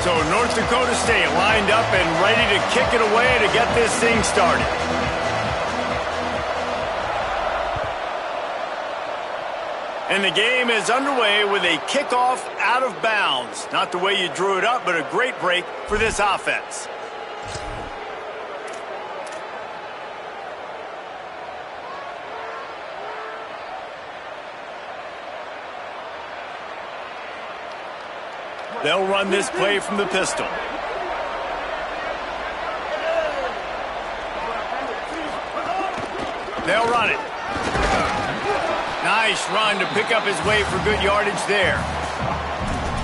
So North Dakota State lined up and ready to kick it away to get this thing started. And the game is underway with a kickoff out of bounds. Not the way you drew it up, but a great break for this offense. They'll run this play from the pistol. They'll run it. Nice run to pick up his way for good yardage there.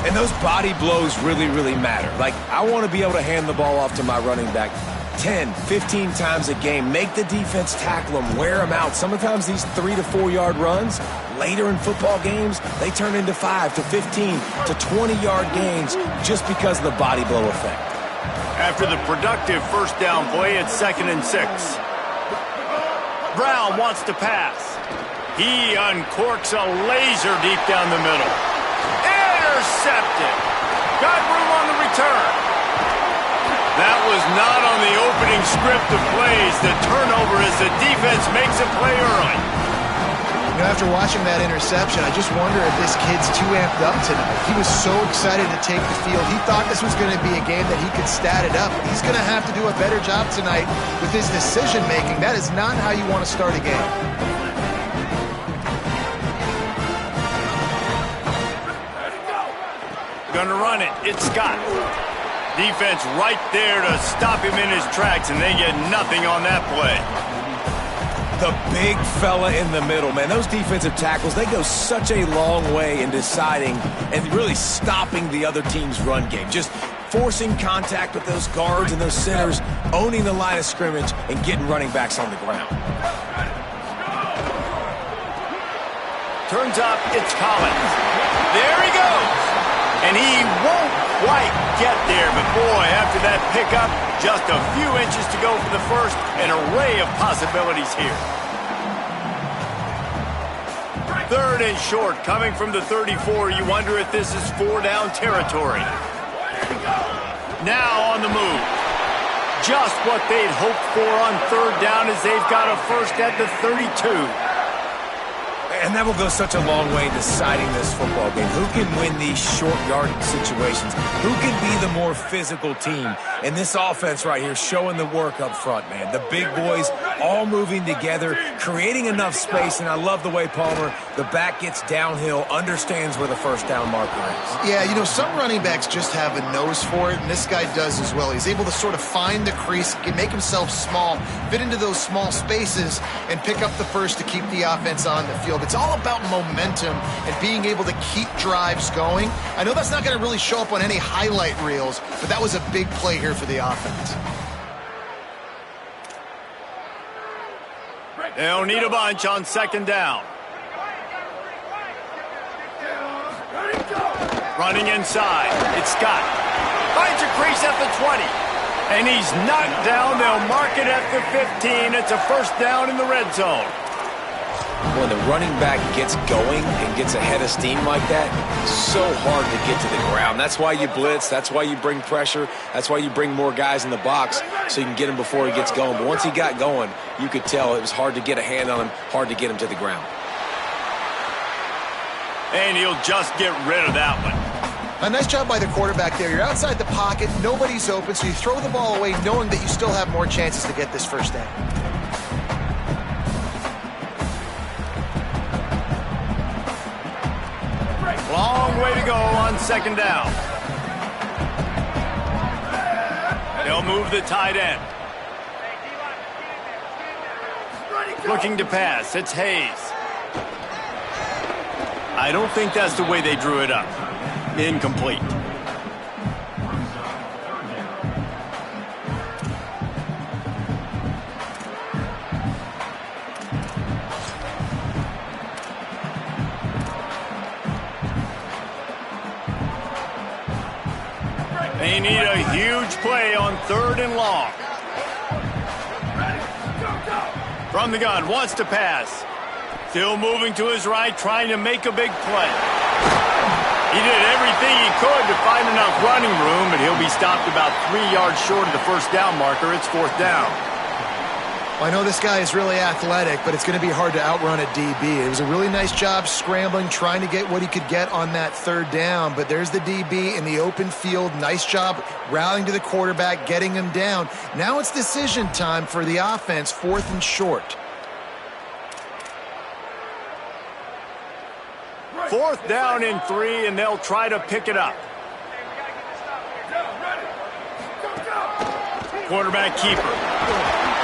And those body blows really, really matter. Like, I want to be able to hand the ball off to my running back 10, 15 times a game. Make the defense tackle them, wear them out. Sometimes these 3 to 4 yard runs, later in football games, they turn into 5 to 15 to 20 yard gains just because of the body blow effect. After the productive first down play, it's 2nd and 6. Brown wants to pass. He uncorks a laser deep down the middle. Intercepted. Got room on the return. That was not on the opening script of plays. The turnover as the defense makes a play early. You know, after watching that interception, I just wonder if this kid's too amped up tonight. He was so excited to take the field. He thought this was going to be a game that he could stat it up. He's going to have to do a better job tonight with his decision-making. That is not how you want to start a game. Gonna run it. It's Scott. Defense right there to stop him in his tracks, and they get nothing on that play. The big fella in the middle, man. Those defensive tackles, they go such a long way in deciding and really stopping the other team's run game. Just forcing contact with those guards and those centers, owning the line of scrimmage, and getting running backs on the ground. Turns up, it's Collins. There he goes. And he won't quite get there, but boy, after that pickup, just a few inches to go for the first, an array of possibilities here. 3rd and short, coming from the 34. You wonder if this is 4-down territory. Now on the move. Just what they'd hoped for on 3rd down as they've got a first at the 32. And that will go such a long way in deciding this football game. Who can win these short yardage situations? Who can be the more physical team? And this offense right here showing the work up front, man. The big boys all moving together, creating enough space. And I love the way Palmer, the back gets downhill, understands where the first down marker is. Yeah, you know, some running backs just have a nose for it, and this guy does as well. He's able to sort of find the crease, make himself small, fit into those small spaces, and pick up the first to keep the offense on the field. It's all about momentum and being able to keep drives going. I know that's not going to really show up on any highlight reels, but that was a big play here for the offense. They'll need a bunch on 2nd down. Running inside. It's Scott. Finds a crease at the 20. And he's knocked down. They'll mark it at the 15. It's a first down in the red zone. When the running back gets going and gets ahead of steam like that, it's so hard to get to the ground. That's why you blitz. That's why you bring pressure. That's why you bring more guys in the box so you can get him before he gets going. But once he got going, you could tell it was hard to get a hand on him, hard to get him to the ground. And he'll just get rid of that one. A nice job by the quarterback there. You're outside the pocket. Nobody's open, so you throw the ball away knowing that you still have more chances to get this first down. Long way to go on 2nd down. They'll move the tight end. Looking to pass. It's Hayes. I don't think that's the way they drew it up. Incomplete. They need a huge play on 3rd and long. From the gun, wants to pass. Still moving to his right, trying to make a big play. He did everything he could to find enough running room, but he'll be stopped about 3 yards short of the first down marker. It's 4th down. Well, I know this guy is really athletic, but it's going to be hard to outrun a DB. It was a really nice job scrambling, trying to get what he could get on that 3rd down, but there's the DB in the open field. Nice job rallying to the quarterback, getting him down. Now it's decision time for the offense, 4th and short. 4th down and 3, and they'll try to pick it up. Quarterback keeper.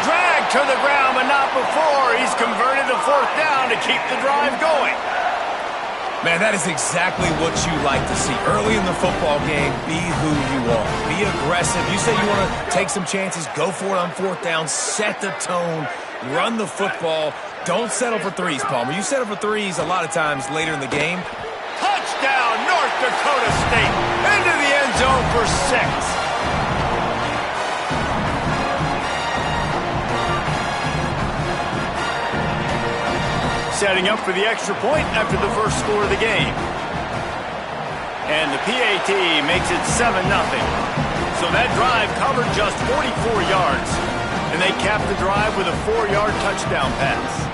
Dragged to the ground, but not before. He's converted the 4th down to keep the drive going. Man, that is exactly what you like to see. Early in the football game, be who you are. Be aggressive. You say you want to take some chances, go for it on 4th down, set the tone, run the football. Don't settle for threes, Palmer. You settle for threes a lot of times later in the game. Touchdown, North Dakota State. Into the end zone for 6. Setting up for the extra point after the first score of the game. And the PAT makes it 7-0. So that drive covered just 44 yards. And they capped the drive with a 4-yard touchdown pass.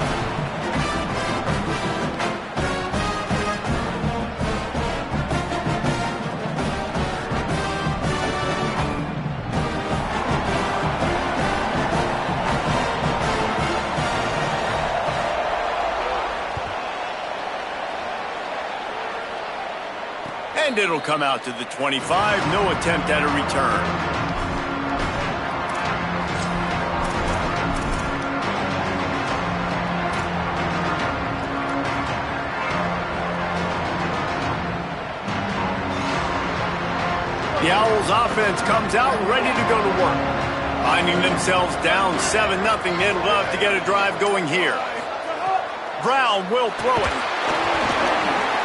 And it'll come out to the 25. No attempt at a return. The Owls offense comes out ready to go to work. Finding themselves down 7-0, they'd love to get a drive going here. Brown will throw it.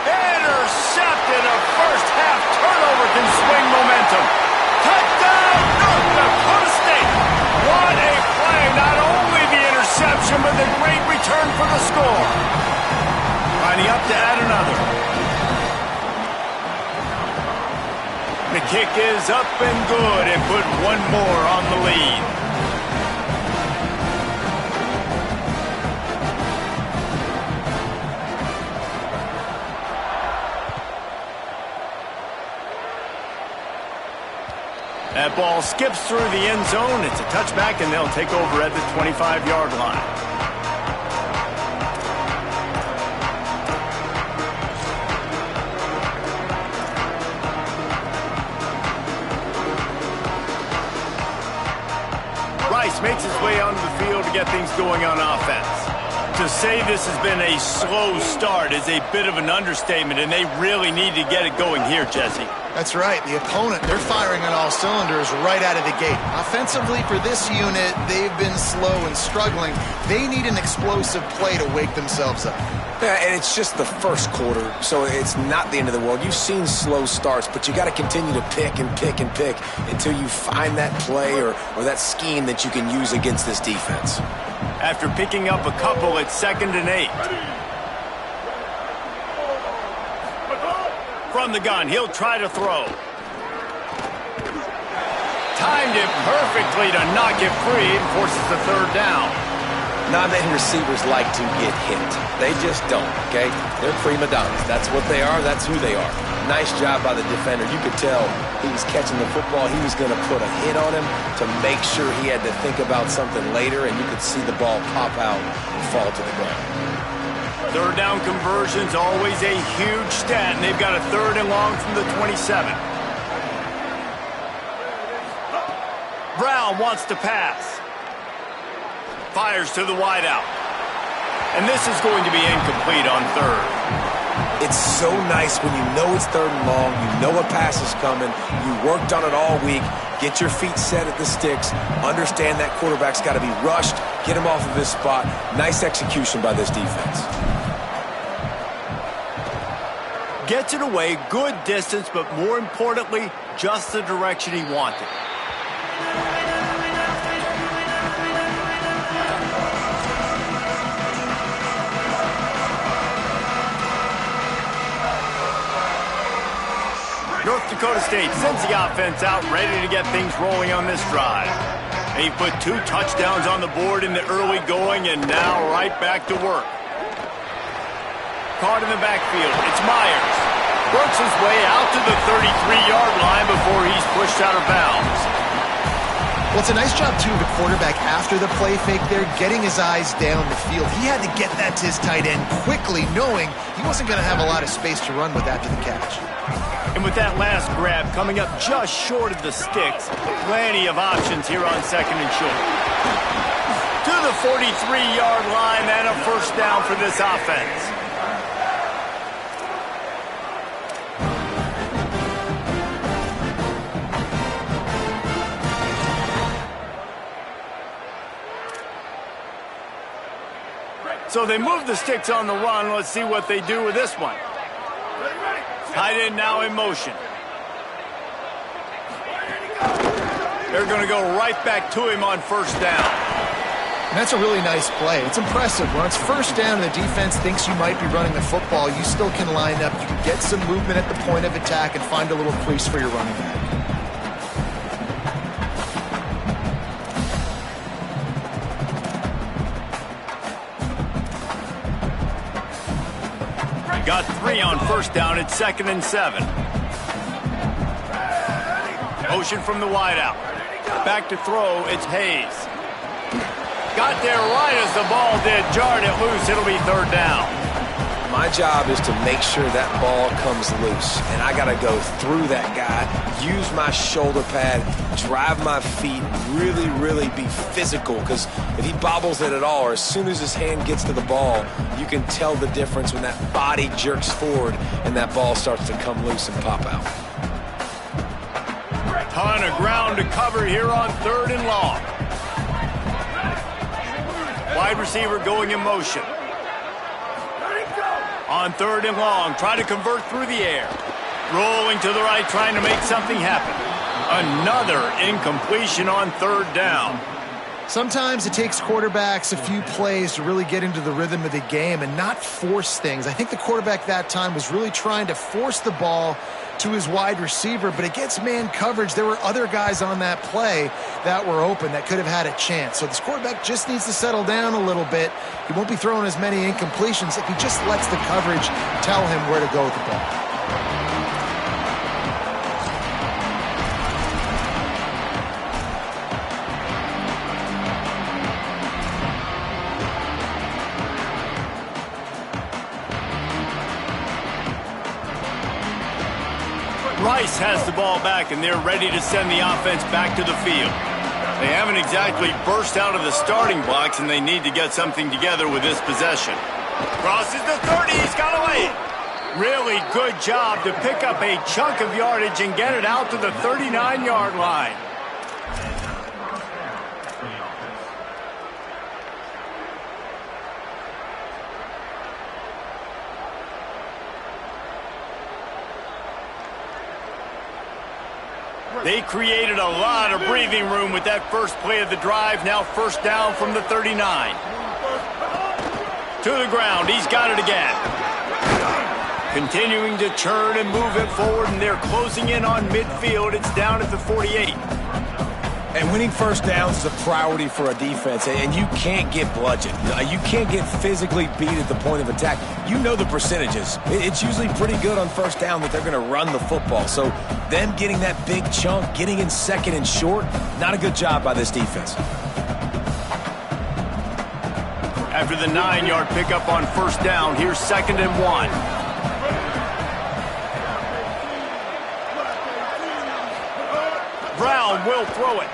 Intercepted. A first-half turnover can swing momentum. Touchdown, North Dakota State. What a play. Not only the interception, but the great return for the score. Lining up to add another. The kick is up and good and put one more on the lead. That ball skips through the end zone. It's a touchback, and they'll take over at the 25-yard line. Rice makes his way onto the field to get things going on offense. To say this has been a slow start is a bit of an understatement, and they really need to get it going here, Jesse. That's right. The opponent, they're firing on all cylinders right out of the gate. Offensively, for this unit, they've been slow and struggling. They need an explosive play to wake themselves up. Yeah, and it's just the first quarter, so it's not the end of the world. You've seen slow starts, but you got to continue to pick and pick and pick until you find that play or that scheme that you can use against this defense. After picking up a couple, it's 2nd and 8. From the gun, he'll try to throw. Timed it perfectly to knock it free and forces the 3rd down. Not many receivers like to get hit. They just don't, okay? They're prima donnas. That's what they are. That's who they are. Nice job by the defender. You could tell he was catching the football. He was going to put a hit on him to make sure he had to think about something later, and you could see the ball pop out and fall to the ground. 3rd down conversion's always a huge stat, and they've got a 3rd and long from the 27. Brown wants to pass. Fires to the wideout. And this is going to be incomplete on 3rd. It's so nice when you know it's 3rd and long, you know a pass is coming, you worked on it all week, get your feet set at the sticks, understand that quarterback's got to be rushed, get him off of his spot. Nice execution by this defense. Gets it away, good distance, but more importantly, just the direction he wanted. Dakota State sends the offense out, ready to get things rolling on this drive. He put 2 touchdowns on the board in the early going, and now right back to work. Caught in the backfield, it's Myers. Works his way out to the 33-yard line before he's pushed out of bounds. Well, it's a nice job, too, of the quarterback after the play fake there, getting his eyes down the field. He had to get that to his tight end quickly, knowing he wasn't going to have a lot of space to run with after the catch. And with that last grab coming up just short of the sticks, plenty of options here on second and short. To the 43-yard line and a first down for this offense. So they move the sticks on the run. Let's see what they do with this one. Tight end now in motion. They're going to go right back to him on first down. And that's a really nice play. It's impressive. When it's first down and the defense thinks you might be running the football, you still can line up. You can get some movement at the point of attack and find a little crease for your running back. Got 3 on first down. It's 2nd and 7. Motion from the wideout. Back to throw. It's Hayes. Got there right as the ball did. Jarred it loose. It'll be 3rd down. My job is to make sure that ball comes loose, and I got to go through that guy, use my shoulder pad, drive my feet, really be physical, because if he bobbles it at all, or as soon as his hand gets to the ball, you can tell the difference when that body jerks forward and that ball starts to come loose and pop out. Ton of ground to cover here on 3rd and long. Wide receiver going in motion. On 3rd and long, trying to convert through the air. Rolling to the right, trying to make something happen. Another incompletion on 3rd down. Sometimes it takes quarterbacks a few plays to really get into the rhythm of the game and not force things. I think the quarterback that time was really trying to force the ball to his wide receiver, but against man coverage, there were other guys on that play that were open that could have had a chance. So this quarterback just needs to settle down a little bit. He won't be throwing as many incompletions if he just lets the coverage tell him where to go with the ball. Rice has the ball back, and they're ready to send the offense back to the field. They haven't exactly burst out of the starting blocks, and they need to get something together with this possession. Crosses the 30. He's got away. Really good job to pick up a chunk of yardage and get it out to the 39-yard line. They created a lot of breathing room with that first play of the drive. Now first down from the 39. To the ground. He's got it again. Continuing to turn and move it forward, and they're closing in on midfield. It's down at the 48. And winning first downs is a priority for a defense, and you can't get bludgeoned. You can't get physically beat at the point of attack. You know the percentages. It's usually pretty good on first down that they're going to run the football. So them getting that big chunk, getting in 2nd and short, not a good job by this defense. After the 9-yard pickup on first down, here's 2nd and 1. Brown will throw it.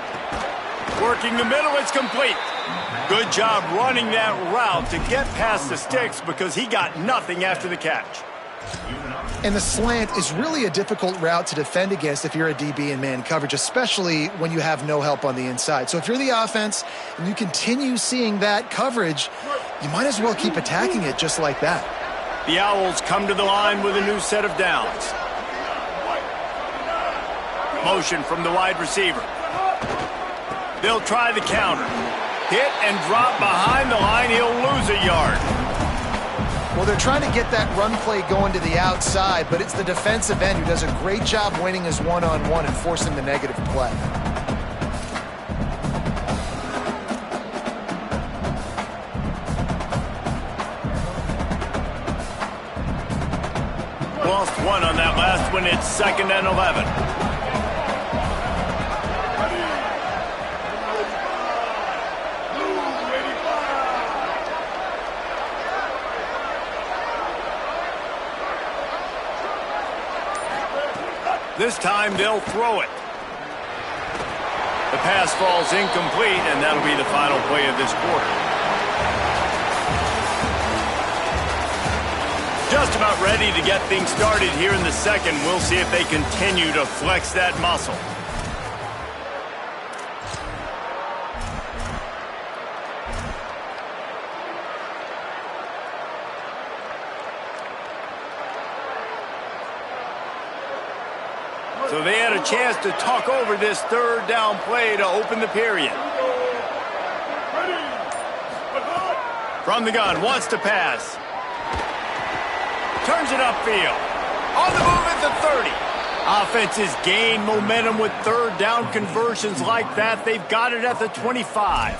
Working the middle, it's complete. Good job running that route to get past the sticks because he got nothing after the catch. And the slant is really a difficult route to defend against if you're a DB in man coverage, especially when you have no help on the inside. So if you're the offense and you continue seeing that coverage, you might as well keep attacking it just like that. The Owls come to the line with a new set of downs. Motion from the wide receiver. They'll try the counter. Hit and drop behind the line. He'll lose a yard. Well, they're trying to get that run play going to the outside, but it's the defensive end who does a great job winning his one-on-one and forcing the negative play. Lost one on that last one. It's 2nd and 11. This time they'll throw it. The pass falls incomplete, and that'll be the final play of this quarter. Just about ready to get things started here in the second. We'll see if they continue to flex that muscle. So they had a chance to talk over this 3rd down play to open the period. From the gun, wants to pass. Turns it upfield. On the move at the 30. Offenses gain momentum with 3rd down conversions like that. They've got it at the 25.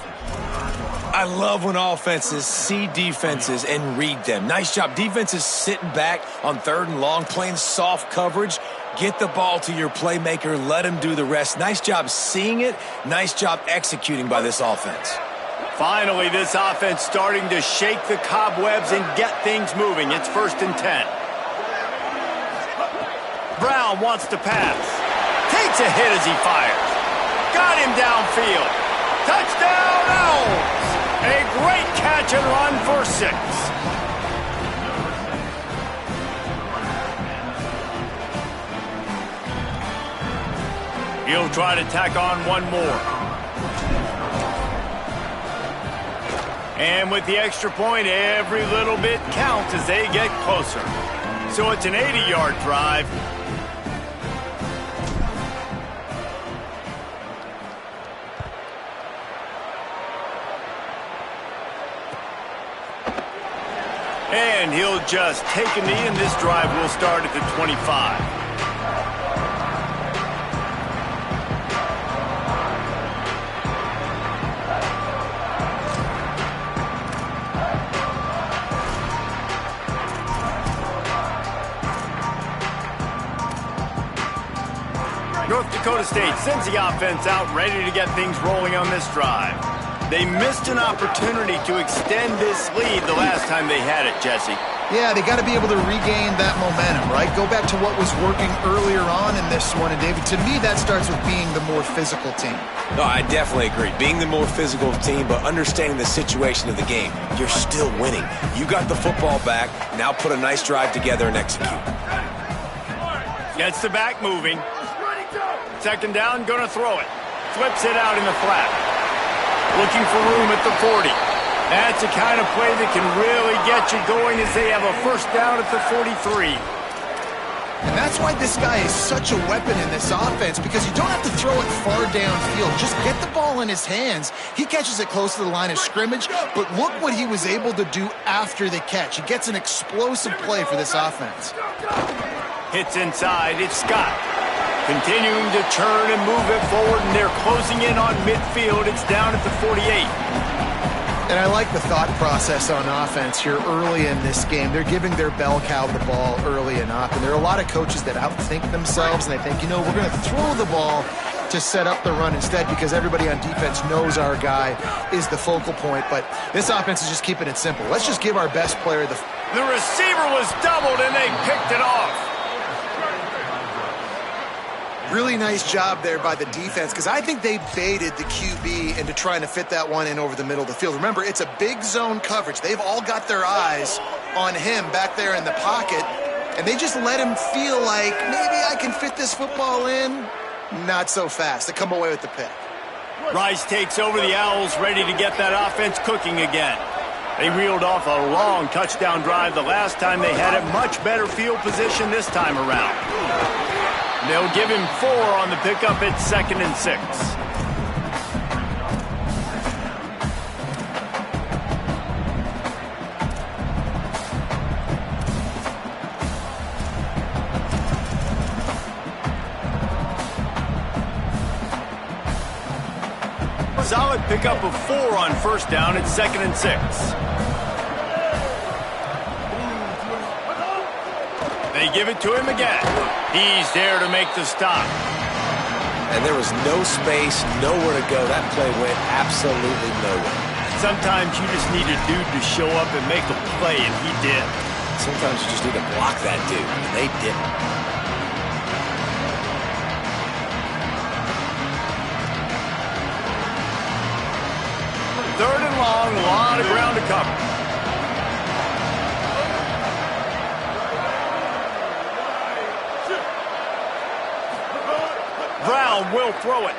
I love when offenses see defenses and read them. Nice job. Defenses sitting back on 3rd and long, playing soft coverage. Get the ball to your playmaker. Let him do the rest. Nice job seeing it. Nice job executing by this offense. Finally, this offense starting to shake the cobwebs and get things moving. It's 1st and 10. Brown wants to pass. Takes a hit as he fires. Got him downfield. Touchdown, Owls! A great catch and run for 6. He'll try to tack on one more. And with the extra point, every little bit counts as they get closer. So it's an 80-yard drive. And he'll just take a knee, and this drive will start at the 25. North Dakota State sends the offense out, ready to get things rolling on this drive. They missed an opportunity to extend this lead the last time they had it, Jesse. Yeah, they got to be able to regain that momentum, right? Go back to what was working earlier on in this one. And, David, to me, that starts with being the more physical team. No, I definitely agree. Being the more physical team, but understanding the situation of the game. You're still winning. You got the football back. Now put a nice drive together and execute. Gets the back moving. 2nd down, gonna throw it. Flips it out in the flat. Looking for room at the 40. That's the kind of play that can really get you going as they have a 1st down at the 43. And that's why this guy is such a weapon in this offense, because you don't have to throw it far downfield. Just get the ball in his hands. He catches it close to the line of scrimmage, but look what he was able to do after the catch. He gets an explosive play for this offense. Hits inside, it's Scott. Continuing to turn and move it forward, and they're closing in on midfield. It's down at the 48. And I like the thought process on offense here early in this game. They're giving their bell cow the ball early and often. There are a lot of coaches that outthink themselves, and they think, you know, we're going to throw the ball to set up the run instead because everybody on defense knows our guy is the focal point. But this offense is just keeping it simple. Let's just give our best player the... The receiver was doubled, and they picked it off. Really nice job there by the defense, because I think they baited the QB into trying to fit that one in over the middle of the field. Remember, it's a big zone coverage. They've all got their eyes on him back there in the pocket, and they just let him feel like, maybe I can fit this football in. Not so fast. They come away with the pick. Rice takes over the Owls, ready to get that offense cooking again. They reeled off a long touchdown drive the last time they had it. Much better field position this time around. They'll give him 4 on the pickup at 2nd and 6. pickup of 4 on first down. It's 2nd and 6. They give it to him again. He's there to make the stop. And there was no space, nowhere to go. That play went absolutely nowhere. Sometimes you just need a dude to show up and make a play, and he did. Sometimes you just need to block that dude, and they didn't. Third and long, a lot of ground to cover. Brown will throw it.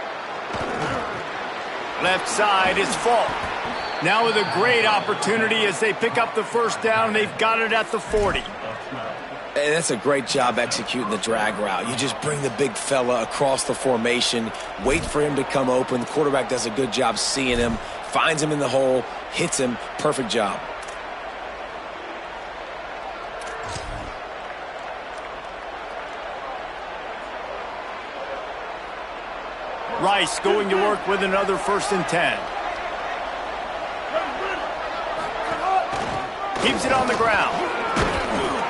Left side is Falk. Now with a great opportunity as they pick up the first down. They've got it at the 40. And that's a great job executing the drag route. You just bring the big fella across the formation, wait for him to come open. The quarterback does a good job seeing him, finds him in the hole, hits him. Perfect job. Rice going to work with another 1st and 10. Keeps it on the ground.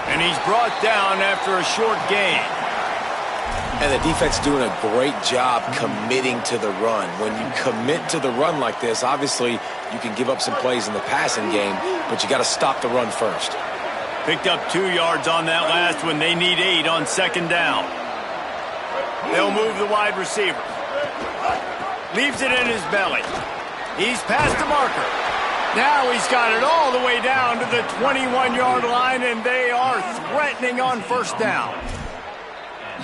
And he's brought down after a short gain. And the defense doing a great job committing to the run. When you commit to the run like this, obviously you can give up some plays in the passing game, but you got to stop the run first. Picked up 2 yards on that last one. They need 8 on 2nd down. They'll move the wide receiver. Leaves it in his belly. He's past the marker. Now he's got it all the way down to the 21-yard line, and they are threatening on first down.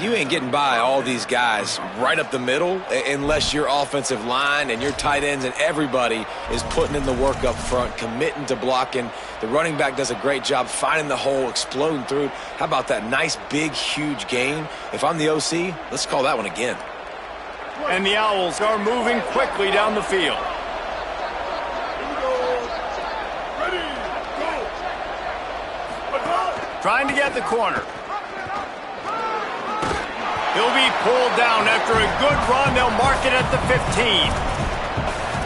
You ain't getting by all these guys right up the middle unless your offensive line and your tight ends and everybody is putting in the work up front, committing to blocking. The running back does a great job finding the hole, exploding through. How about that nice, big, huge gain? If I'm the OC, let's call that one again. And the Owls are moving quickly down the field. Trying to get the corner. He'll be pulled down after a good run. They'll mark it at the 15.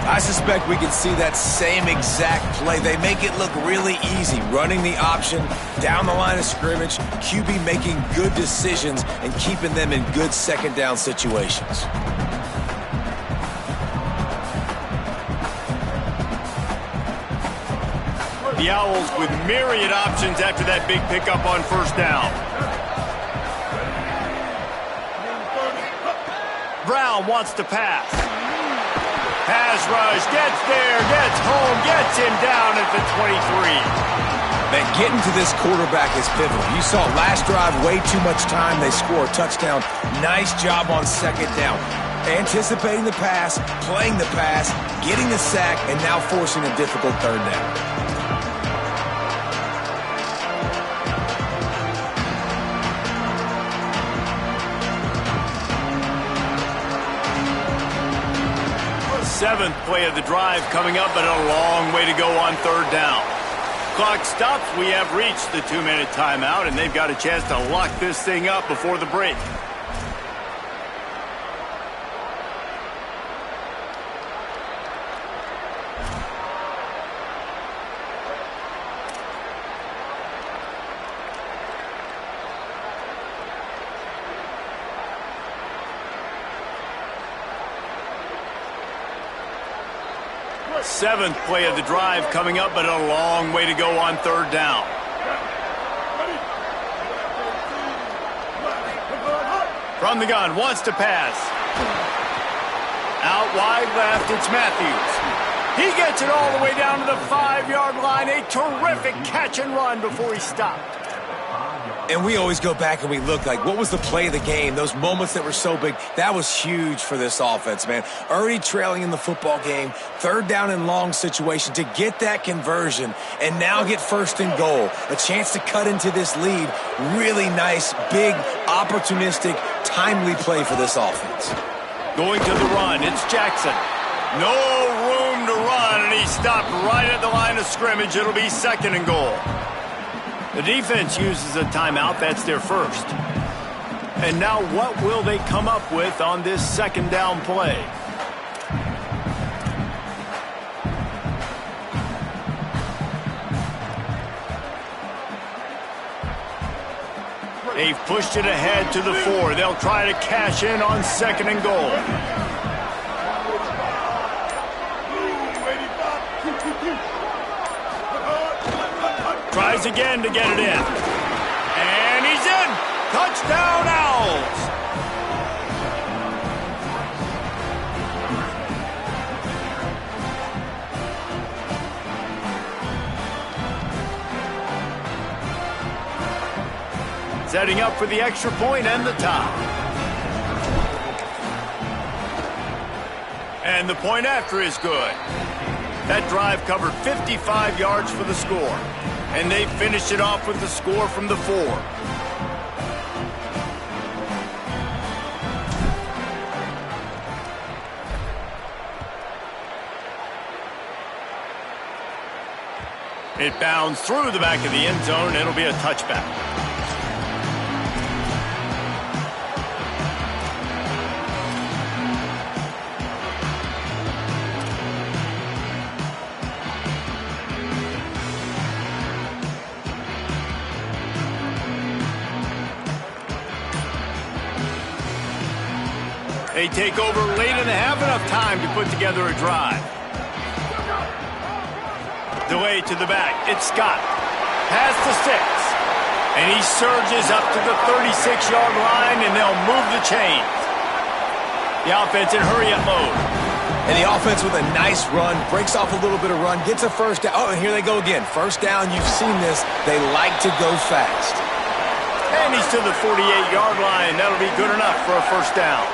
I suspect we can see that same exact play. They make it look really easy, running the option down the line of scrimmage, QB making good decisions and keeping them in good 2nd down situations. The Owls with myriad options after that big pickup on first down. Brown wants to pass. Pass rush, gets there, gets home, gets him down at the 23. Man, getting to this quarterback is pivotal. You saw last drive, way too much time. They score a touchdown. Nice job on 2nd down. Anticipating the pass, playing the pass, getting the sack, and now forcing a difficult 3rd down. Seventh play of the drive coming up, but a long way to go on 3rd down. Clock stops. We have reached the 2-minute timeout, and they've got a chance to lock this thing up before the break. Seventh play of the drive coming up, but a long way to go on 3rd down. From the gun, wants to pass. Out wide left, it's Matthews. He gets it all the way down to the 5-yard line. A terrific catch and run before he stopped. And we always go back and we look like, what was the play of the game? Those moments that were so big, that was huge for this offense, man. Already trailing in the football game, 3rd down and long situation to get that conversion and now get 1st and goal. A chance to cut into this lead. Really nice, big, opportunistic, timely play for this offense. Going to the run, it's Jackson. No room to run, and he stopped right at the line of scrimmage. It'll be 2nd and goal. The defense uses a timeout. That's their first. And now what will they come up with on this 2nd down play? They've pushed it ahead to the 4. They'll try to cash in on 2nd and goal. Tries again to get it in. And he's in. Touchdown, Owls. Setting up for the extra point and the tie. And the point after is good. That drive covered 55 yards for the score. And they finished it off with the score from the 4. It bounds through the back of the end zone, and it'll be a touchback. They take over late and they have enough time to put together a drive. Delay to the back. It's Scott. Past the 6. And he surges up to the 36-yard line, and they'll move the chains. The offense in hurry-up mode. And the offense with a nice run, breaks off a little bit of run, gets a first down. Oh, and here they go again. First down, you've seen this. They like to go fast. And he's to the 48-yard line. That'll be good enough for a first down.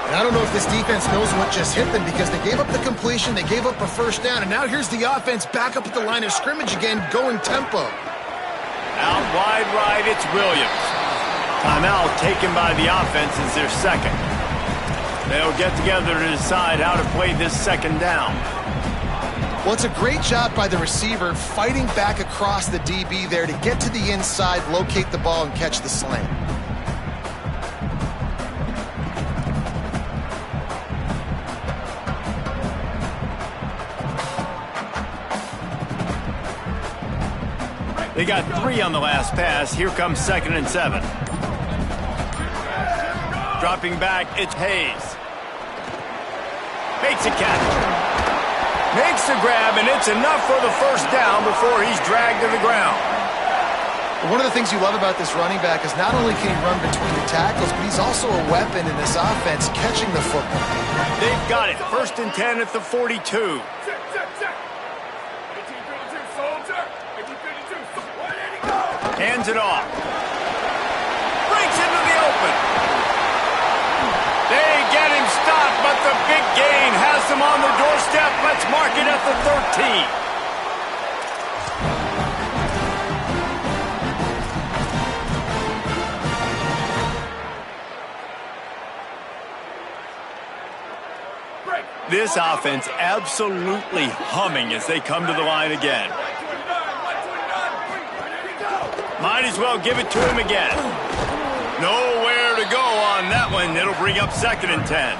And I don't know if this defense knows what just hit them because they gave up the completion, they gave up a first down, and now here's the offense back up at the line of scrimmage again, going tempo. Out wide right, it's Williams. Timeout taken by the offense as their second. They'll get together to decide how to play this second down. Well, it's a great job by the receiver fighting back across the DB there to get to the inside, locate the ball, and catch the slant. They got 3 on the last pass. Here comes 2nd and 7. Dropping back, it's Hayes. Makes a catch. Makes the grab, and it's enough for the first down before he's dragged to the ground. One of the things you love about this running back is not only can he run between the tackles, but he's also a weapon in this offense catching the football. They've got it. 1st and 10 at the 42. Hands it off. Breaks into the open. They get him stopped, but the big gain has them on the doorstep. Let's mark it at the 13. This offense absolutely humming as they come to the line again. Might as well give it to him again. Nowhere to go on that one. It'll bring up 2nd and 10.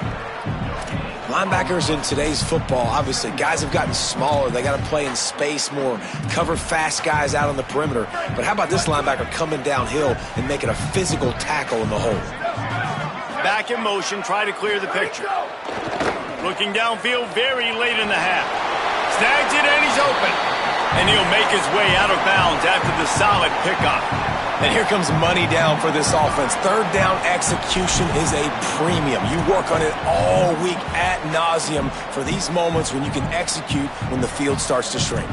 Linebackers in today's football, obviously, guys have gotten smaller. They got to play in space more, cover fast guys out on the perimeter. But how about this linebacker coming downhill and making a physical tackle in the hole? Back in motion, try to clear the picture. Looking downfield very late in the half. Snags it and he's open. And he'll make his way out of bounds after the solid pickup. And here comes money down for this offense. 3rd down execution is a premium. You work on it all week ad nauseum for these moments when you can execute when the field starts to shrink.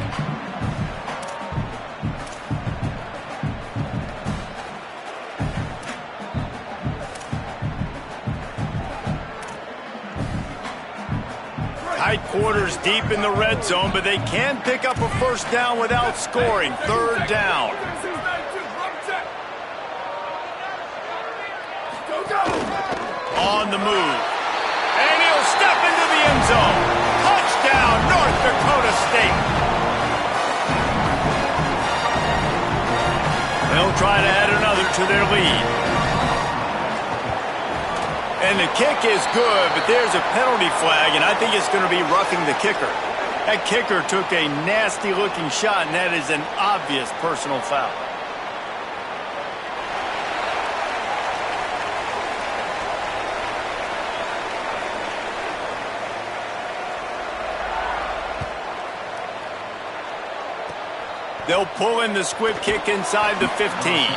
Tight quarters deep in the red zone, but they can pick up a first down without scoring. 3rd down. On the move. And he'll step into the end zone. Touchdown, North Dakota State. They'll try to add another to their lead. And the kick is good, but there's a penalty flag, and I think it's going to be roughing the kicker. That kicker took a nasty-looking shot, and that is an obvious personal foul. They'll pull in the squib kick inside the 15.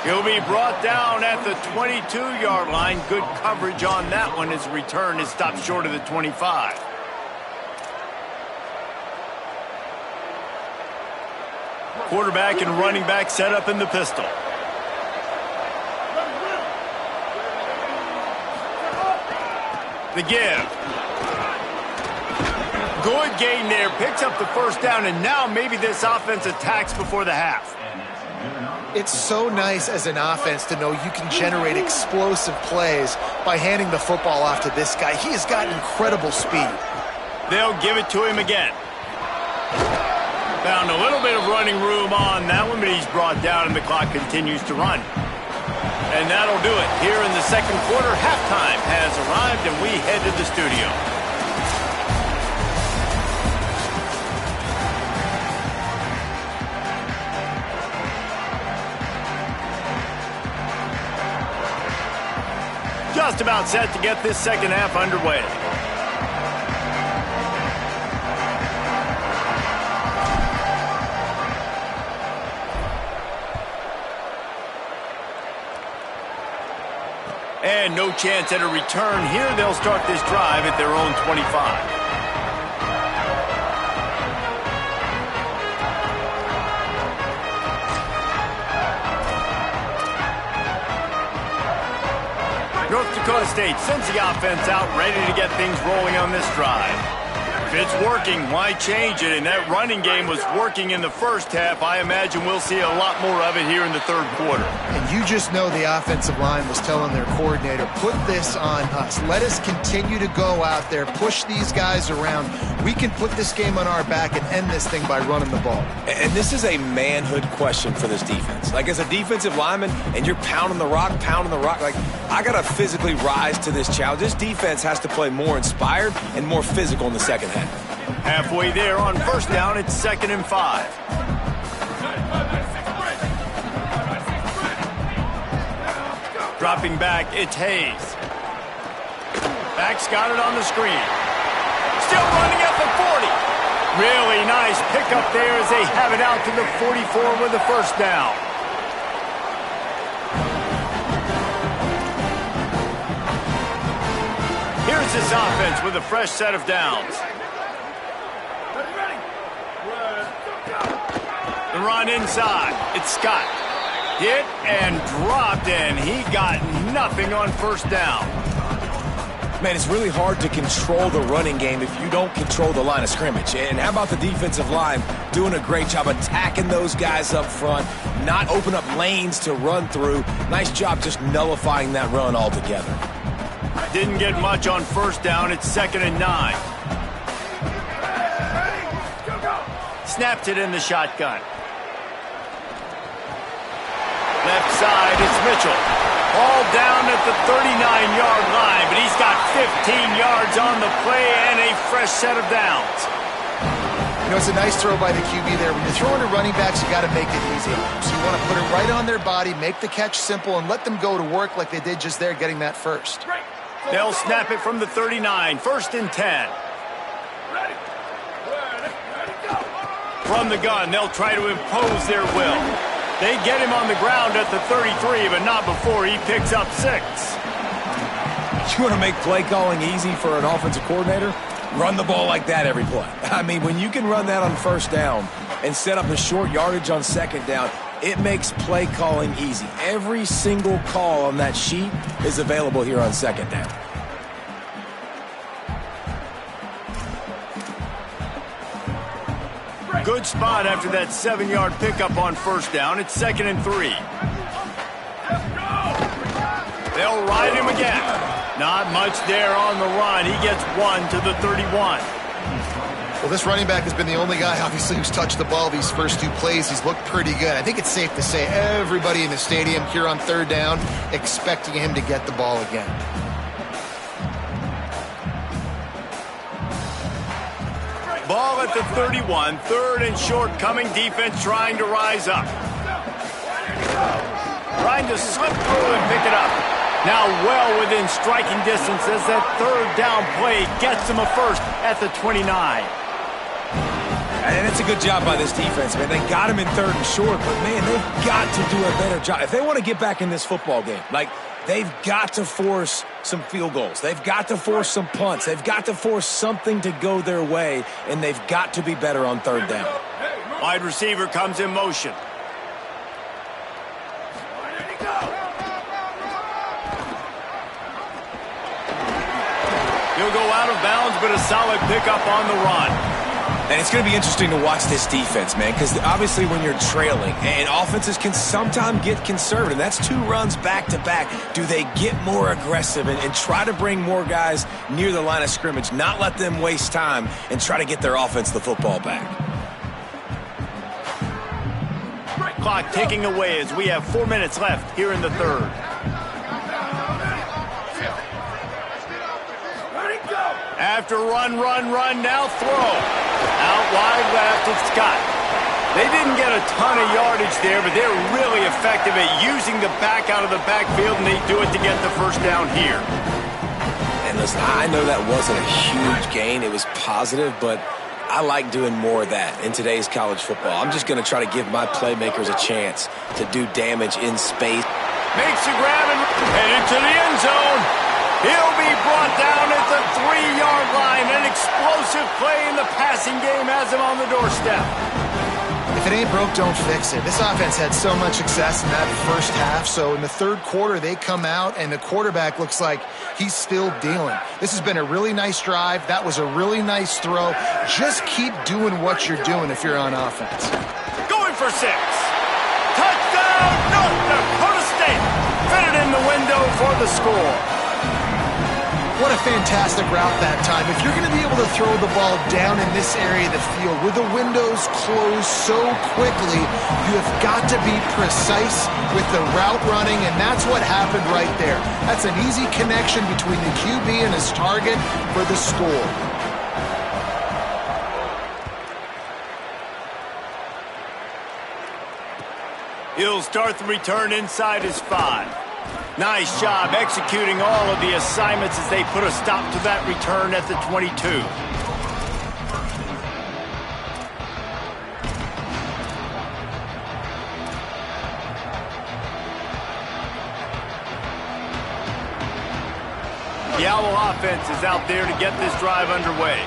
He'll be brought down at the 22-yard line. Good coverage on that one. His return is stopped short of the 25. Quarterback and running back set up in the pistol. The give. Good gain there. Picks up the first down, and now maybe this offense attacks before the half. It's so nice as an offense to know you can generate explosive plays by handing the football off to this guy. He has got incredible speed. They'll give it to him again. Found a little bit of running room on that one, but he's brought down and the clock continues to run. And that'll do it. Here in the second quarter, halftime has arrived and we head to the studio. Just about set to get this second half underway. And no chance at a return here. They'll start this drive at their own 25. North Dakota State sends the offense out, ready to get things rolling on this drive. If it's working, why change it? And that running game was working in the first half. I imagine we'll see a lot more of it here in the third quarter. And you just know the offensive line was telling their coordinator, put this on us. Let us continue to go out there, push these guys around. We can put this game on our back and end this thing by running the ball. And this is a manhood question for this defense. Like, as a defensive lineman, and you're pounding the rock, like, I got to physically rise to this challenge. This defense has to play more inspired and more physical in the second half. Halfway there on first down, it's 2nd and 5. Dropping back, it's Hayes. Back's got it on the screen. Still running at the 40. Really nice pickup there as they have it out to the 44 with the first down. Here's this offense with a fresh set of downs. The run inside. It's Scott. Hit and dropped, and he got nothing on first down. Man, it's really hard to control the running game if you don't control the line of scrimmage. And how about the defensive line doing a great job attacking those guys up front, not open up lanes to run through. Nice job just nullifying that run altogether. Didn't get much on first down. It's 2nd and 9. Snapped it in the shotgun. Left side, it's Mitchell. All down at the 39-yard line, but he's got 15 yards on the play and a fresh set of downs. You know, it's a nice throw by the QB there. When you're throwing to running backs, you got to make it easy. So you want to put it right on their body, make the catch simple, and let them go to work like they did just there, getting that first. They'll snap it from the 39, 1st and 10. From the gun, they'll try to impose their will. They get him on the ground at the 33, but not before he picks up 6. You want to make play calling easy for an offensive coordinator? Run the ball like that every play. I mean, when you can run that on first down and set up a short yardage on second down, it makes play calling easy. Every single call on that sheet is available here on second down. Good spot after that 7-yard pickup on first down. It's 2nd and 3. They'll ride him again. Not much there on the run. He gets 1 to the 31. Well, this running back has been the only guy, obviously, who's touched the ball these first 2 plays. He's looked pretty good. I think it's safe to say everybody in the stadium here on third down expecting him to get the ball again. Ball at the 31, 3rd and short coming. Defense trying to rise up. Trying to slip through and pick it up. Now well within striking distance as that 3rd down play gets him a first at the 29. And it's a good job by this defense, man. They got him in 3rd and short, but, man, they've got to do a better job. If they want to get back in this football game, like, they've got to force some field goals. They've got to force some punts. They've got to force something to go their way, and they've got to be better on 3rd down. Wide receiver comes in motion. He'll go out of bounds, but a solid pickup on the run. And it's going to be interesting to watch this defense, man, because obviously when you're trailing, and offenses can sometimes get conservative. That's 2 runs back-to-back. Do they get more aggressive and try to bring more guys near the line of scrimmage, not let them waste time, and try to get their offense the football back? Clock ticking away as we have 4 minutes left here in the 3rd. After run, now throw. Out wide left, it's Scott. They didn't get a ton of yardage there, but they're really effective at using the back out of the backfield, and they do it to get the 1st down here. And listen, I know that wasn't a huge gain. It was positive, but I like doing more of that in today's college football. I'm just going to try to give my playmakers a chance to do damage in space. Makes a grab and headed to the end zone. He'll be brought down at the 3-yard line. An explosive play in the passing game has him on the doorstep. If it ain't broke, don't fix it. This offense had so much success in that 1st half, so in the 3rd quarter they come out and the quarterback looks like he's still dealing. This has been a really nice drive. That was a really nice throw. Just keep doing what you're doing if you're on offense. Going for 6. Touchdown, North Dakota State. Fitted in the window for the score. What a fantastic route that time. If you're going to be able to throw the ball down in this area of the field where the windows close so quickly, you have got to be precise with the route running, and that's what happened right there. That's an easy connection between the QB and his target for the score. He'll start the return inside his 5. Nice job executing all of the assignments as they put a stop to that return at the 22. The Owl offense is out there to get this drive underway.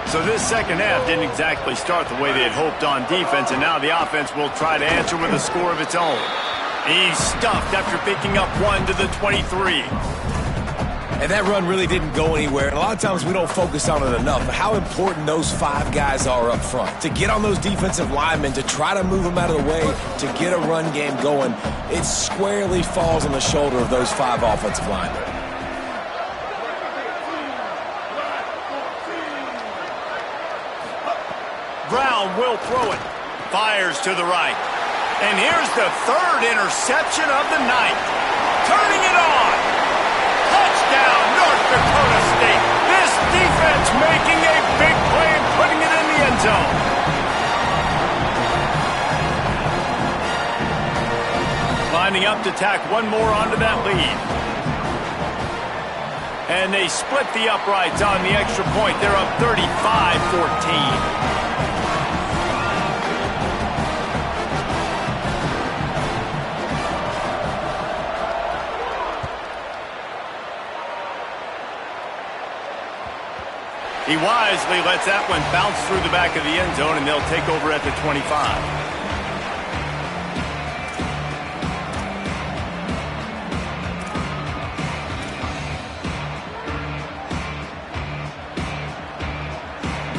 So this 2nd half didn't exactly start the way they had hoped on defense, and now the offense will try to answer with a score of its own. He's stuffed after picking up 1 to the 23. And that run really didn't go anywhere. And a lot of times we don't focus on it enough, but how important those 5 guys are up front. To get on those defensive linemen, to try to move them out of the way, to get a run game going, it squarely falls on the shoulder of those 5 offensive linemen. Brown will throw it. Fires to the right. And here's the 3rd interception of the night. Turning it on. Touchdown, North Dakota State. This defense making a big play and putting it in the end zone. Lining up to tack one more onto that lead. And they split the uprights on the extra point. They're up 35-14. He wisely lets that one bounce through the back of the end zone, and they'll take over at the 25.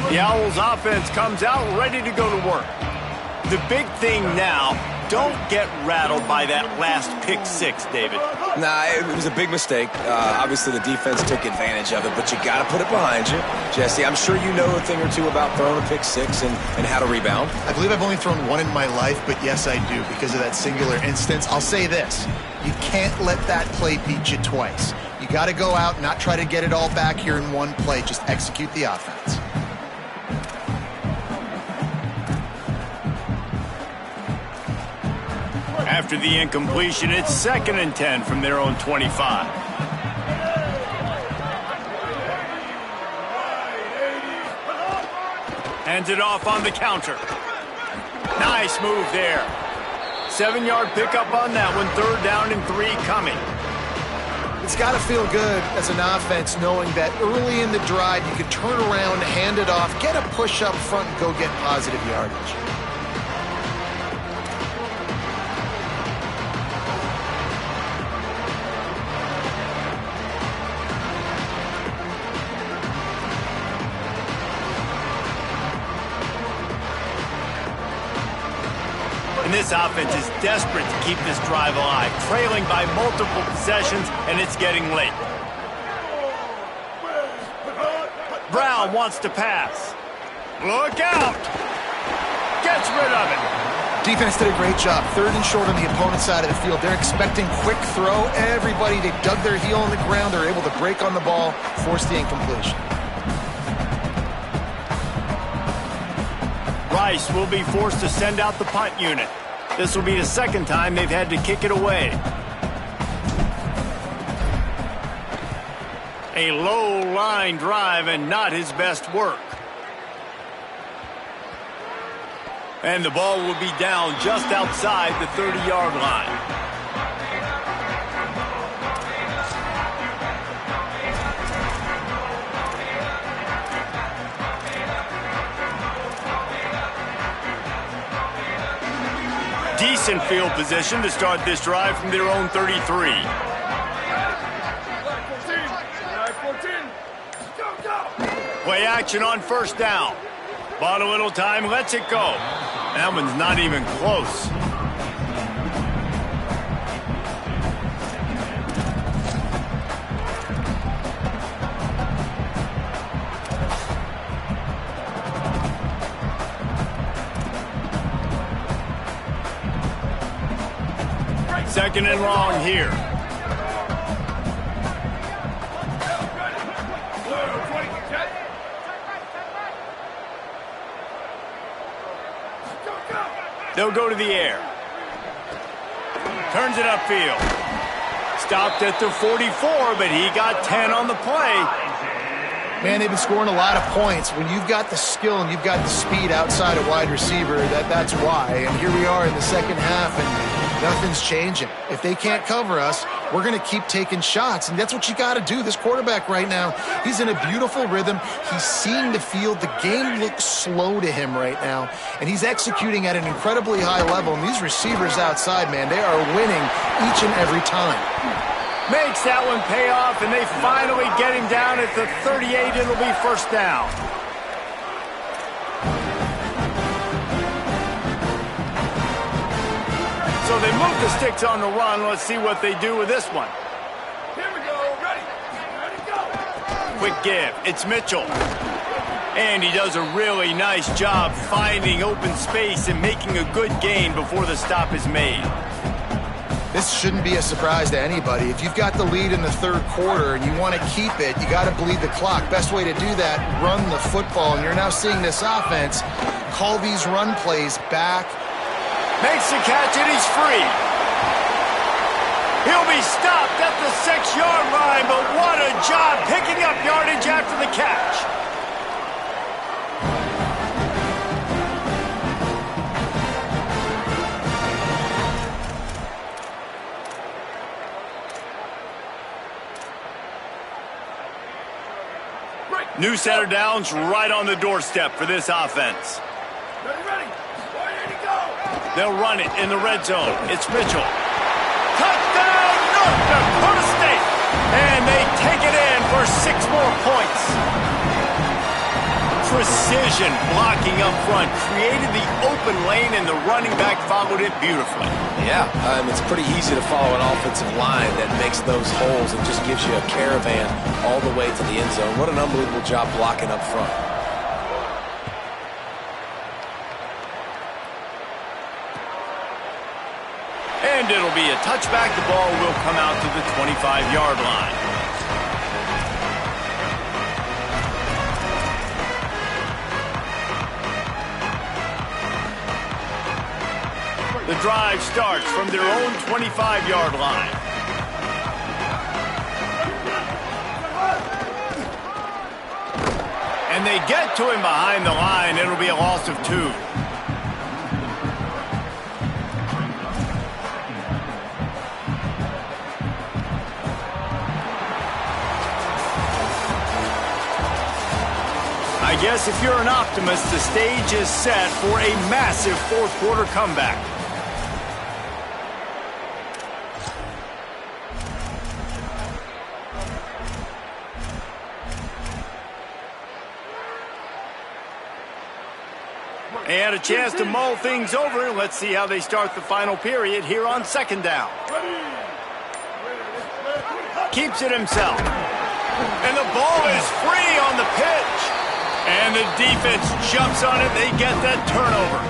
The Owls offense comes out ready to go to work. The big thing now, don't get rattled by that last pick 6, David. Nah, it was a big mistake. Obviously, the defense took advantage of it, but you got to put it behind you. Jesse, I'm sure you know a thing or two about throwing a pick 6 and how to rebound. I believe I've only thrown 1 in my life, but yes, I do because of that singular instance. I'll say this. You can't let that play beat you twice. You got to go out, not try to get it all back here in one play. Just execute the offense. After the incompletion, it's 2nd and 10 from their own 25. Hands it off on the counter. Nice move there. 7-yard pickup on that one. 3rd down and 3 coming. It's got to feel good as an offense knowing that early in the drive you can turn around, hand it off, get a push up front, and go get positive yardage. And this offense is desperate to keep this drive alive, trailing by multiple possessions, and it's getting late. Brown wants to pass. Look out! Gets rid of it. Defense did a great job. 3rd and short on the opponent's side of the field. They're expecting quick throw. Everybody, they dug their heel on the ground. They're able to break on the ball, force the incompletion. Rice will be forced to send out the punt unit. This will be the 2nd time they've had to kick it away. A low-line drive and not his best work. And the ball will be down just outside the 30-yard line. Decent field position to start this drive from their own 33. Play action on 1st down. Bought a little time, lets it go. That one's not even close. Second and long here. They'll go to the air. Turns it upfield. Stopped at the 44, but he got 10 on the play. Man, they've been scoring a lot of points. When you've got the skill and you've got the speed outside a wide receiver, that's why. And here we are in the 2nd half, and nothing's changing. If they can't cover us, we're going to keep taking shots, and that's what you got to do. This quarterback right now, he's in a beautiful rhythm. He's seeing the field. The game looks slow to him right now, and he's executing at an incredibly high level. And these receivers outside, man, they are winning each and every time. Makes that one pay off, and they finally get him down at the 38. It'll be 1st down. So they move the sticks on the run. Let's see what they do with this one. Here we go. Ready, go. Quick give. It's Mitchell. And he does a really nice job finding open space and making a good gain before the stop is made. This shouldn't be a surprise to anybody. If you've got the lead in the 3rd quarter and you want to keep it, you got to bleed the clock. Best way to do that, run the football. And you're now seeing this offense call these run plays back. Makes the catch and he's free. He'll be stopped at the 6-yard line, but what a job picking up yardage after the catch. New set of downs right on the doorstep for this offense. Ready. Ready to go. They'll run it in the red zone. It's Mitchell. Touchdown, North Dakota State! And they take it in for 6 more points. Precision blocking up front created the open lane, and the running back followed it beautifully. Yeah, it's pretty easy to follow an offensive line that makes those holes and just gives you a caravan all the way to the end zone. What an unbelievable job blocking up front. And it'll be a touchback. The ball will come out to the 25-yard line. The drive starts from their own 25-yard line. And they get to him behind the line. It'll be a loss of 2. I guess if you're an optimist, the stage is set for a massive fourth-quarter comeback. And a chance to mull things over. Let's see how they start the final period here on second down. Keeps it himself. And the ball is free on the pitch. And the defense jumps on it. They get that turnover.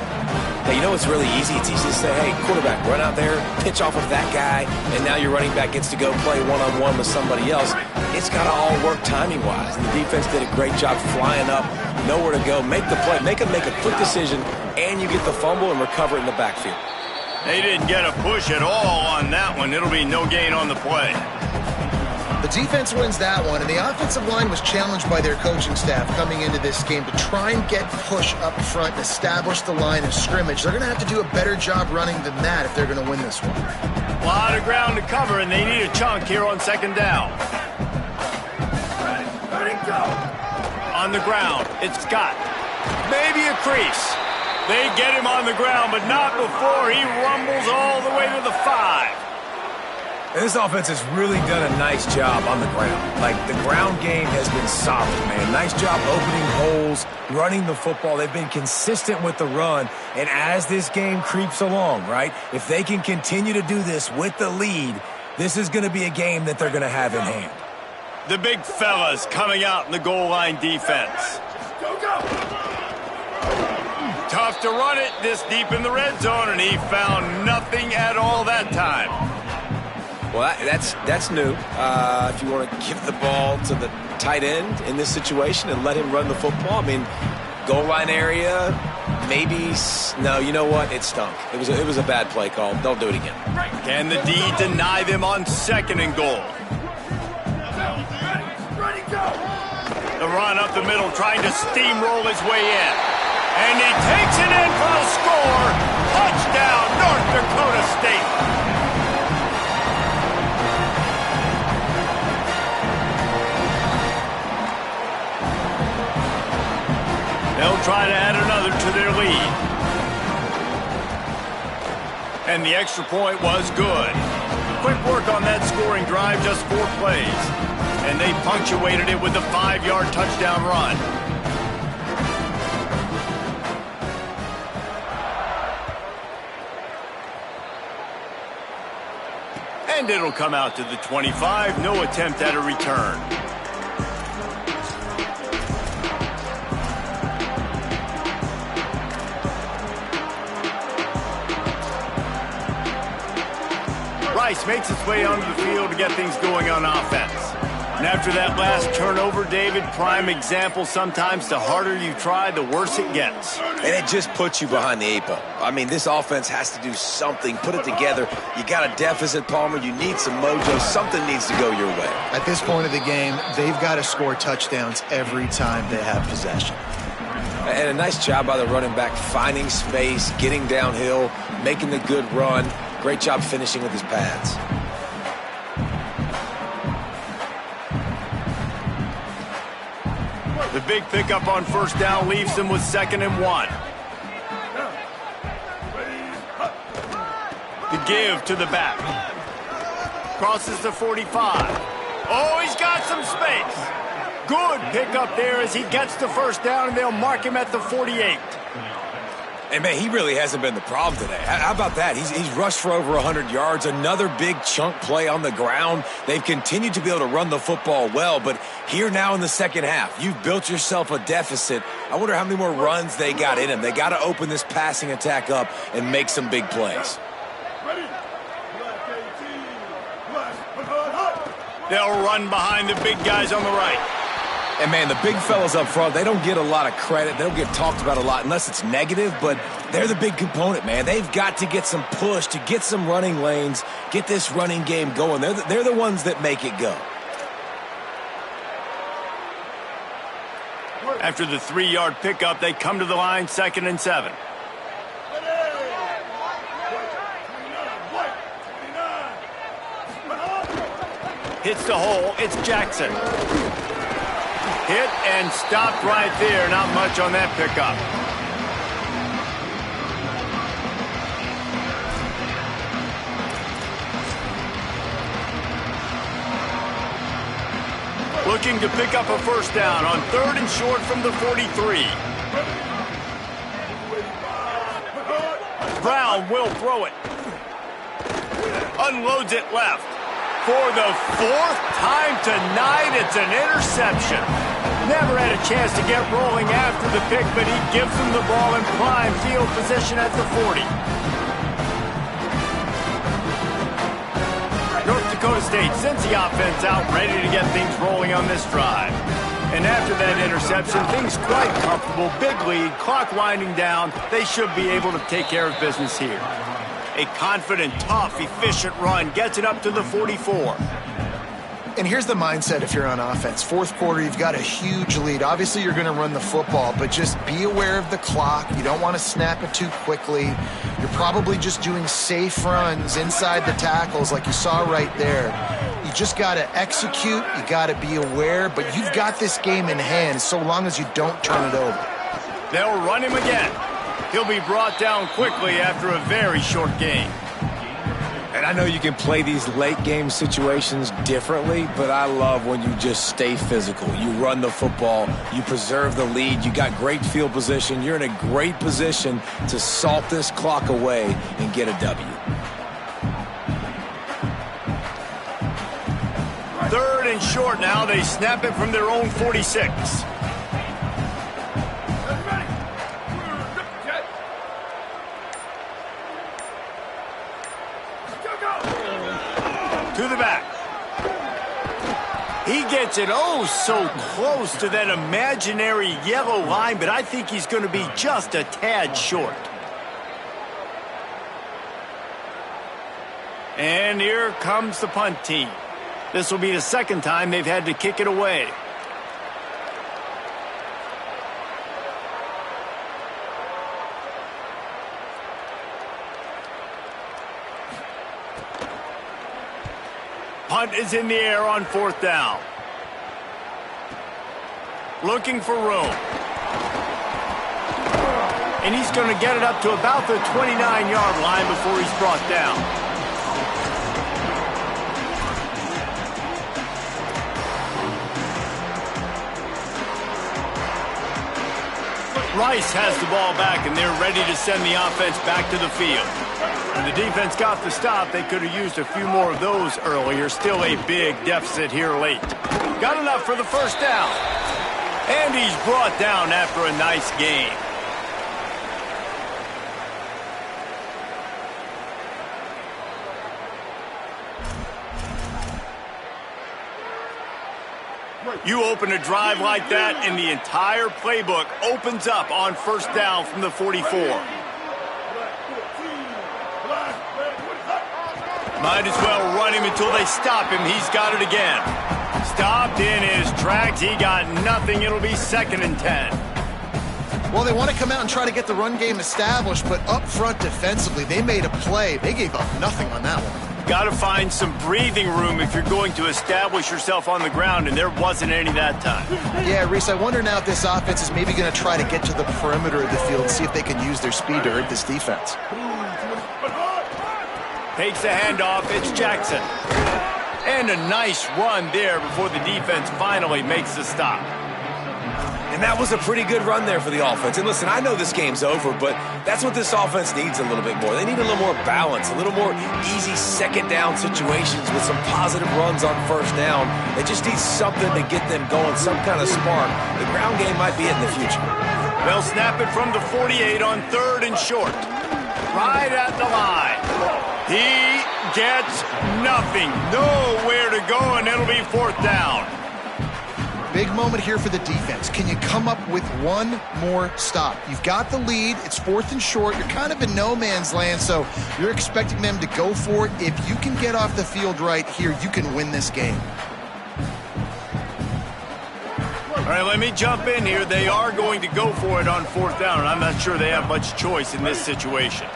Hey, you know what's really easy? It's easy to say, hey, quarterback, run out there, pitch off of that guy, and now your running back gets to go play one-on-one with somebody else. It's got to all work timing-wise. And the defense did a great job flying up, nowhere to go, make the play, make a quick decision, and you get the fumble and recover it in the backfield. They didn't get a push at all on that one. It'll be no gain on the play. The defense wins that one, and the offensive line was challenged by their coaching staff coming into this game to try and get push up front and establish the line of scrimmage. They're going to have to do a better job running than that if they're going to win this one. A lot of ground to cover, and they need a chunk here on second down. Ready, go. On the ground, it's Scott. Maybe a crease. They get him on the ground, but not before he rumbles all the way to the 5. And this offense has really done a nice job on the ground. Like, the ground game has been solid, man. Nice job opening holes, running the football. They've been consistent with the run. And as this game creeps along, right, if they can continue to do this with the lead, this is going to be a game that they're going to have in hand. The big fellas coming out in the goal line defense. Go, go. Tough to run it this deep in the red zone, and he found nothing at all that time. Well, that's new. If you want to give the ball to the tight end in this situation and let him run the football, I mean, goal line area, maybe. No, you know what? It stunk. It was a bad play call. Don't do it again. Can the D deny them on second and goal? Ready, go. The run up the middle, trying to steamroll his way in. And he takes it in for the score. Touchdown, North Dakota State. They'll try to add another to their lead. And the extra point was good. Quick work on that scoring drive, just 4 plays. And they punctuated it with a 5-yard touchdown run. And it'll come out to the 25. No attempt at a return. Rice makes its way onto the field to get things going on offense. And after that last turnover, David, prime example, sometimes the harder you try, the worse it gets. And it just puts you behind the 8 ball. I mean, this offense has to do something, put it together. You got a deficit, Palmer. You need some mojo. Something needs to go your way. At this point of the game, they've got to score touchdowns every time they have possession. And a nice job by the running back, finding space, getting downhill, making the good run. Great job finishing with his pads. The big pickup on first down leaves them with 2nd and 1. The give to the back. Crosses the 45. Oh, he's got some space. Good pickup there as he gets the first down, and they'll mark him at the 48. And, man, he really hasn't been the problem today. How about that? He's rushed for over 100 yards. Another big chunk play on the ground. They've continued to be able to run the football well, but here now in the second half, you've built yourself a deficit. I wonder how many more runs they got in him. They got to open this passing attack up and make some big plays. They'll run behind the big guys on the right. And, man, the big fellas up front, they don't get a lot of credit. They don't get talked about a lot unless it's negative, but they're the big component, man. They've got to get some push, to get some running lanes, get this running game going. They're the ones that make it go. After the 3-yard pickup, they come to the line, 2nd and 7. Hits the hole, it's Jackson. Hit and stopped right there, not much on that pickup. Looking to pick up a first down on 3rd and short from the 43. Brown will throw it. Unloads it left. For the 4th time tonight, it's an interception. Never had a chance to get rolling after the pick, but he gives them the ball in prime field position at the 40. North Dakota State sends the offense out, ready to get things rolling on this drive. And after that interception, things quite comfortable. Big lead, clock winding down. They should be able to take care of business here. A confident, tough, efficient run gets it up to the 44. And here's the mindset if you're on offense. 4th quarter, you've got a huge lead. Obviously, you're going to run the football, but just be aware of the clock. You don't want to snap it too quickly. You're probably just doing safe runs inside the tackles like you saw right there. You just got to execute. You got to be aware, but you've got this game in hand so long as you don't turn it over. They'll run him again. He'll be brought down quickly after a very short game. And I know you can play these late game situations differently, but I love when you just stay physical. You run the football, you preserve the lead, you got great field position, you're in a great position to salt this clock away and get a W. 3rd and short now. They snap it from their own 46. To the back. He gets it oh so close to that imaginary yellow line, but I think he's going to be just a tad short. And here comes the punt team. This will be the 2nd time they've had to kick it away. Punt is in the air on 4th down. Looking for room. And he's going to get it up to about the 29-yard line before he's brought down. Rice has the ball back, and they're ready to send the offense back to the field. When the defense got the stop, they could have used a few more of those earlier. Still a big deficit here late. Got enough for the first down. And he's brought down after a nice game. You open a drive like that, and the entire playbook opens up on 1st down from the 44. Might as well run him until they stop him. He's got it again. Stopped in his tracks. He got nothing. It'll be 2nd and 10. Well, they want to come out and try to get the run game established, but up front defensively, they made a play. They gave up nothing on that one. Got to find some breathing room if you're going to establish yourself on the ground, and there wasn't any that time. Yeah, Reese, I wonder now if this offense is maybe going to try to get to the perimeter of the field and see if they can use their speed to hurt this defense. Takes the handoff. It's Jackson. And a nice run there before the defense finally makes the stop. And that was a pretty good run there for the offense. And listen, I know this game's over, but that's what this offense needs a little bit more. They need a little more balance, a little more easy 2nd down situations with some positive runs on 1st down. They just need something to get them going, some kind of spark. The ground game might be it in the future. They'll snap it from the 48 on 3rd and short. Right at the line. He gets nothing. Nowhere to go, and it'll be 4th down. Big moment here for the defense. Can you come up with one more stop? You've got the lead. It's 4th and short. You're kind of in no man's land, so you're expecting them to go for it. If you can get off the field right here, you can win this game. All right, let me jump in here. They are going to go for it on 4th down, and I'm not sure they have much choice in this situation.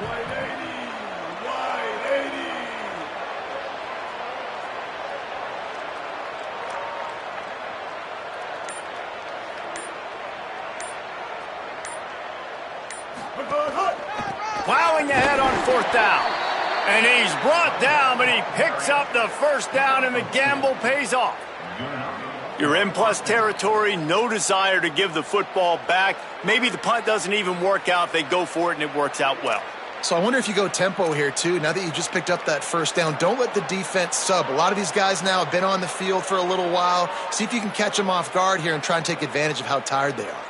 Plowing ahead on 4th down. And he's brought down, but he picks up the 1st down, and the gamble pays off. You're in plus territory, no desire to give the football back. Maybe the punt doesn't even work out. They go for it, and it works out well. So I wonder if you go tempo here, too. Now that you just picked up that 1st down, don't let the defense sub. A lot of these guys now have been on the field for a little while. See if you can catch them off guard here and try and take advantage of how tired they are.